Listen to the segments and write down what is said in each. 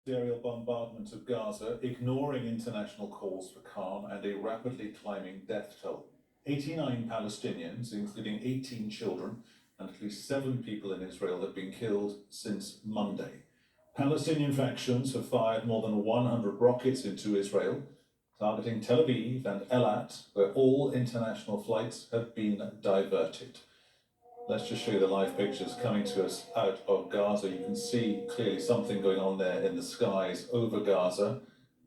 Aerial bombardment of Gaza, ignoring international calls for calm and a rapidly climbing death toll. 89 Palestinians, including 18 children, and at least 7 people in Israel have been killed since Monday. Palestinian factions have fired more than 100 rockets into Israel, targeting Tel Aviv and Eilat, where all international flights have been diverted. Let's just show you the live pictures coming to us out of Gaza. You can see clearly something going on there in the skies over Gaza.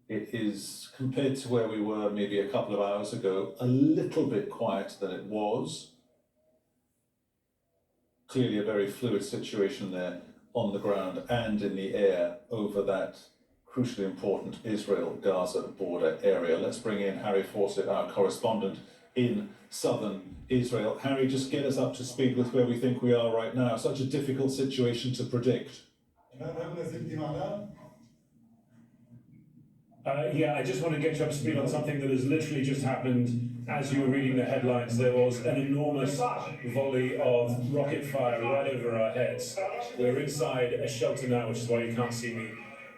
It is, compared to where we were maybe a couple of hours ago, a little bit quieter than it was. Clearly a very fluid situation there on the ground and in the air over that crucially important Israel-Gaza border area. Let's bring in Harry Fawcett, our correspondent in southern Israel. Harry, just get us up to speed with where we think we are right now. Such a difficult situation to predict. Yeah, I just want to get you up to speed on something that has literally just happened. As you were reading the headlines, there was an enormous volley of rocket fire right over our heads. We're inside a shelter now, which is why you can't see me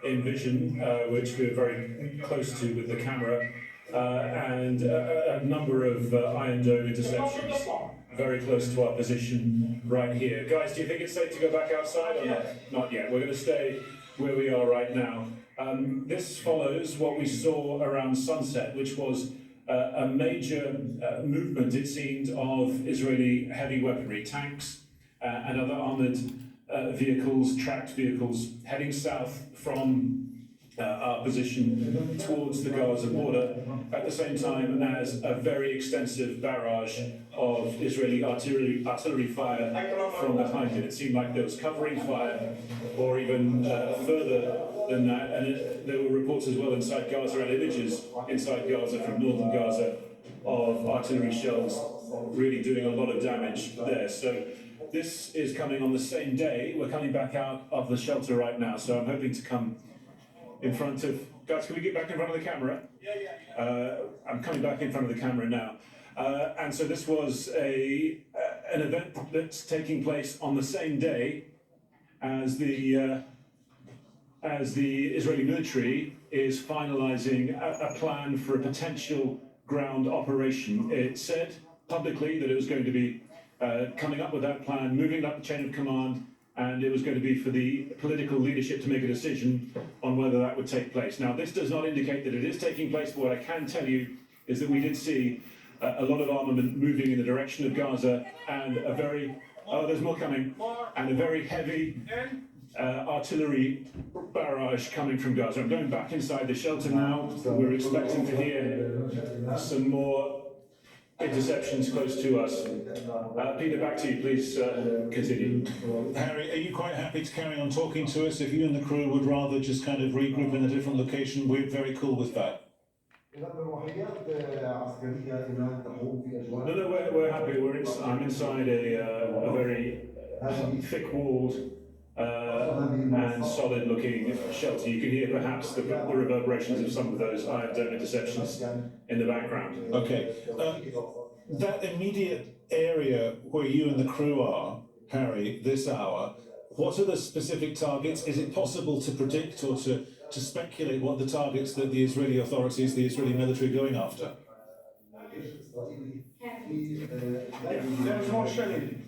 in vision, which we're very close to with the camera, and a number of Iron Dome interceptions very close to our position right here. Guys, do you think it's safe to go back outside or not? Not yet. We're going to stay where we are right now. This follows what we saw around sunset, which was a major movement, it seemed, of Israeli heavy weaponry, tanks and other armoured vehicles, tracked vehicles, heading south from our position towards the Gaza border, at the same time as a very extensive barrage of Israeli artillery fire from behind it. It seemed like there was covering fire, or even further than that, and there were reports as well inside Gaza and images inside Gaza from northern Gaza of artillery shells really doing a lot of damage there. So this is coming on the same day. We're coming back out of the shelter right now, so I'm hoping to come in front of... Guys, can we get back in front of the camera? Yeah. I'm coming back in front of the camera now. And so this was an event that's taking place on the same day as the Israeli military is finalizing a plan for a potential ground operation. It said publicly that it was going to be coming up with that plan, moving up the chain of command, and it was going to be for the political leadership to make a decision on whether that would take place. Now, this does not indicate that it is taking place, but what I can tell you is that we did see a lot of armament moving in the direction of Gaza, and a very, there's more coming, and a very heavy artillery barrage coming from Gaza. I'm going back inside the shelter now. We're expecting to hear some more interceptions close to us. Peter, back to you, please continue. Harry, are you quite happy to carry on talking to us? If you and the crew would rather just kind of regroup in a different location, we're very cool with that. No, we're happy. I'm inside a very thick-walled and solid-looking shelter. You can hear perhaps the reverberations of some of those Iron Dome interceptions in the background. Okay. That immediate area where you and the crew are, Harry, this hour, what are the specific targets? Is it possible to predict or to speculate what the targets that the Israeli authorities, the Israeli military, are going after? There's more shelling.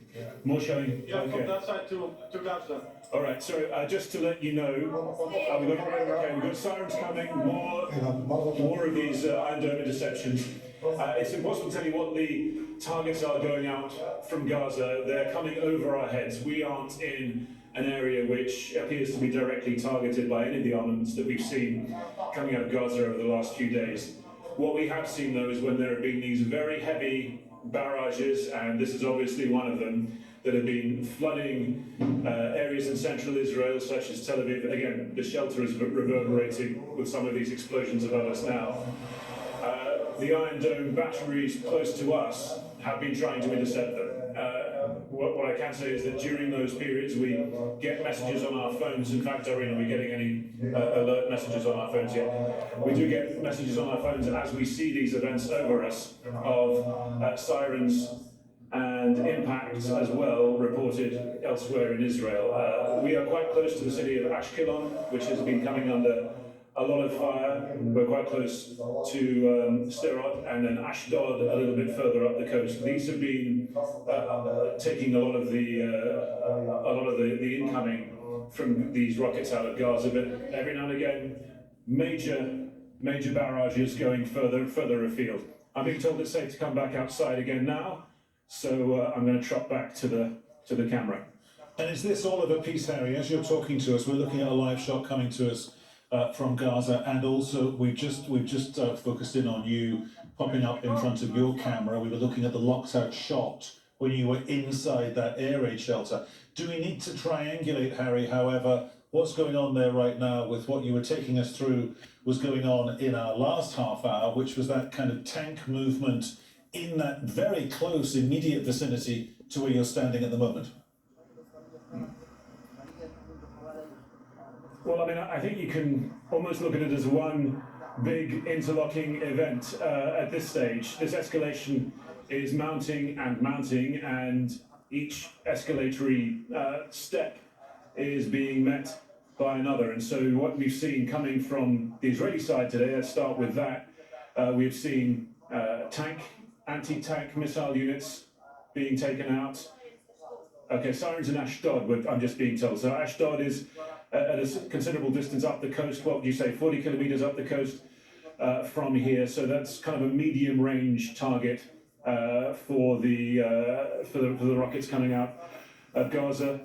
More shelling? Yeah, okay. from that side to Gaza. All right, so just to let you know, we've got sirens coming, more of these Iron Dome interceptions. It's impossible to tell you what the targets are going out from Gaza. They're coming over our heads. We aren't in an area which appears to be directly targeted by any of the armaments that we've seen coming out of Gaza over the last few days. What we have seen, though, is when there have been these very heavy barrages, and this is obviously one of them, that have been flooding areas in central Israel, such as Tel Aviv. Again, the shelter is reverberating with some of these explosions above us now. The Iron Dome batteries close to us have been trying to intercept them. What I can say is that during those periods we get messages on our phones. In fact, Irene, are we getting any alert messages on our phones yet? We do get messages on our phones as we see these events over us of sirens and and impacts as well reported elsewhere in Israel. We are quite close to the city of Ashkelon, which has been coming under a lot of fire. We're quite close to Sderot and then Ashdod a little bit further up the coast. These have been taking a lot of the incoming from these rockets out of Gaza, but every now and again, major barrages going further afield. I'm being told it's safe to come back outside again now, so I'm going to trot back to the camera. And is this all of a piece, Harry? As you're talking to us, we're looking at a live shot coming to us from Gaza, and also we've just focused in on you popping up in front of your camera. We were looking at the locked out shot when you were inside that air raid shelter. Do we need to triangulate, Harry, however, what's going on there right now with what you were taking us through was going on in our last half hour, which was that kind of tank movement in that very close, immediate vicinity to where you're standing at the moment? Well, I mean, I think you can almost look at it as one big interlocking event at this stage. This escalation is mounting, and each escalatory step is being met by another. And so what we've seen coming from the Israeli side today, let's start with that, we've seen anti-tank missile units being taken out. Okay, sirens in Ashdod, I'm just being told. So Ashdod is at a considerable distance up the coast. What would you say, 40 kilometers up the coast from here? So that's kind of a medium range target for the rockets coming out of Gaza.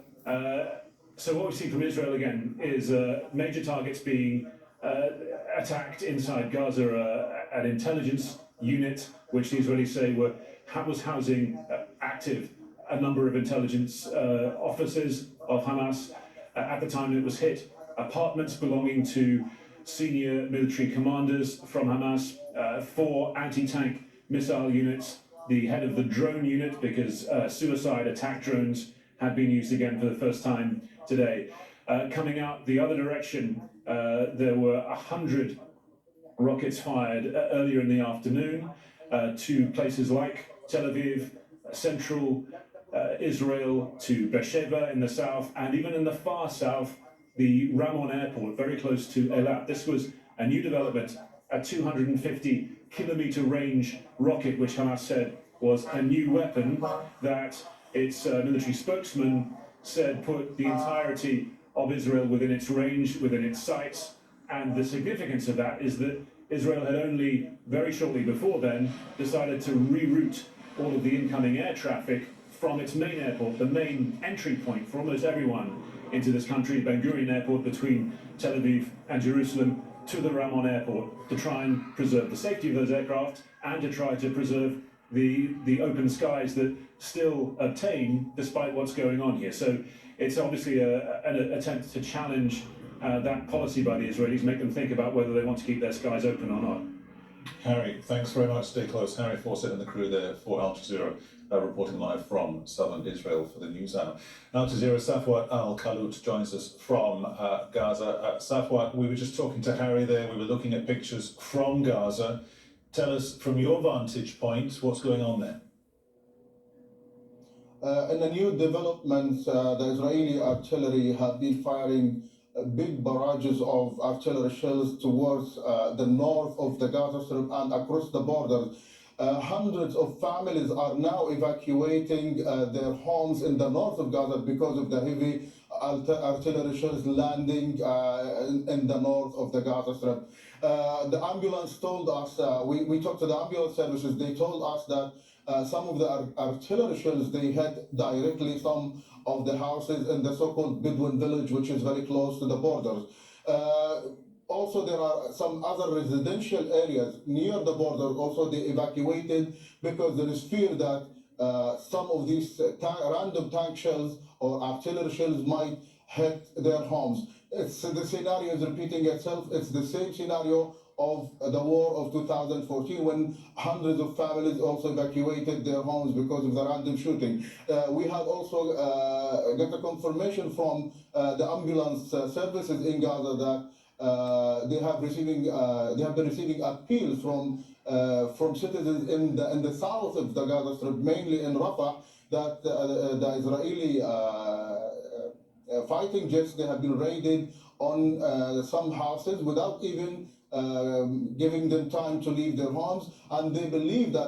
So what we've seen from Israel again is major targets being attacked inside Gaza. An intelligence unit, which the Israelis say was housing a number of intelligence officers of Hamas at the time it was hit. Apartments belonging to senior military commanders from Hamas, 4 anti-tank missile units, the head of the drone unit, because suicide attack drones had been used again for the first time today. Coming out the other direction, there were 100 rockets fired earlier in the afternoon to places like Tel Aviv, central Israel, to Beersheba in the south, and even in the far south, the Ramon airport, very close to Eilat. This was a new development, a 250-kilometer range rocket, which Hamas said was a new weapon that its military spokesman said put the entirety of Israel within its range, within its sights. And the significance of that is that Israel had only very shortly before then decided to reroute all of the incoming air traffic from its main airport, the main entry point for almost everyone into this country, Ben Gurion Airport between Tel Aviv and Jerusalem, to the Ramon Airport, to try and preserve the safety of those aircraft and to try to preserve the open skies that still obtain despite what's going on here. So it's obviously an attempt to challenge that policy by the Israelis, make them think about whether they want to keep their skies open or not. Harry, thanks very much. Stay close. Harry Fawcett and the crew there for Al Jazeera, reporting live from southern Israel for the News Hour. Al Jazeera, Safwat Al-Khallout joins us from Gaza. Safwat, we were just talking to Harry there. We were looking at pictures from Gaza. Tell us, from your vantage point, what's going on there? In the new developments, the Israeli artillery have been firing big barrages of artillery shells towards the north of the Gaza Strip and across the borders. Hundreds of families are now evacuating their homes in the north of Gaza because of the heavy artillery shells landing in the north of the Gaza Strip. The ambulance told us, we talked to the ambulance services, they told us that some of the artillery shells, they hit directly some of the houses in the so-called Bedouin village, which is very close to the borders. Also, there are some other residential areas near the border. Also, they evacuated because there is fear that some of these random tank shells or artillery shells might hit their homes. The scenario is repeating itself. It's the same scenario of the war of 2014, when hundreds of families also evacuated their homes because of the random shooting. We have also got a confirmation from the ambulance services in Gaza that they have been receiving appeals from citizens in the south of the Gaza Strip, mainly in Rafah, that the Israeli fighting jets, they have been raided on some houses without even giving them time to leave their homes, and they believe that